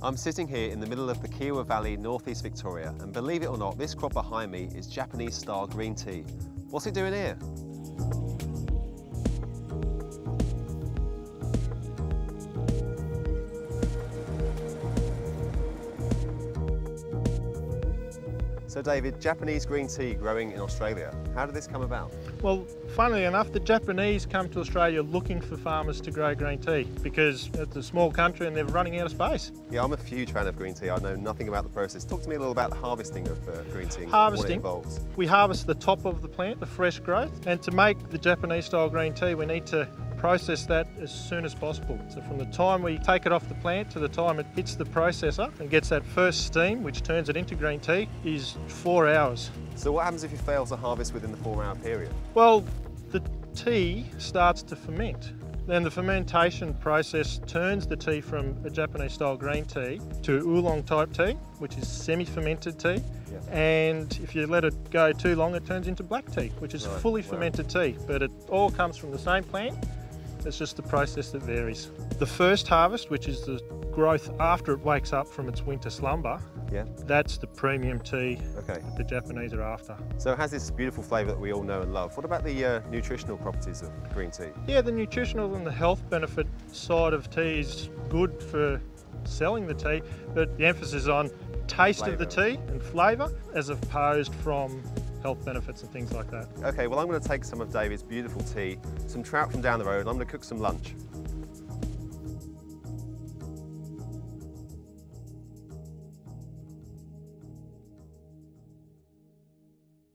I'm sitting here in the middle of the Kiowa Valley, northeast Victoria, and believe it or not, this crop behind me is Japanese style green tea. What's it doing here? So David, Japanese green tea growing in Australia, how did this come about? Well, funnily enough, the Japanese come to Australia looking for farmers to grow green tea because it's a small country and they're running out of space. Yeah, I'm a huge fan of green tea. I know nothing about the process. Talk to me a little about the harvesting of green tea. Harvesting, what it involves. We harvest the top of the plant, the fresh growth, and to make the Japanese style green tea we need to process that as soon as possible. So from the time we take it off the plant to the time it hits the processor and gets that first steam, which turns it into green tea, is 4 hours. So what happens if you fail to harvest within the 4-hour period? Well, the tea starts to ferment. Then the fermentation process turns the tea from a Japanese style green tea to oolong type tea, which is semi-fermented tea. Yeah. And if you let it go too long, it turns into black tea, which is fully fermented tea. But it all comes from the same plant. It's just the process that varies. The first harvest, which is the growth after it wakes up from its winter slumber, that's the premium tea that the Japanese are after. So it has this beautiful flavour that we all know and love. What about the nutritional properties of green tea? Yeah, the nutritional and the health benefit side of tea is good for selling the tea, but the emphasis on taste of the tea and flavour as opposed from health benefits and things like that. Okay, well I'm going to take some of David's beautiful tea, some trout from down the road, and I'm going to cook some lunch.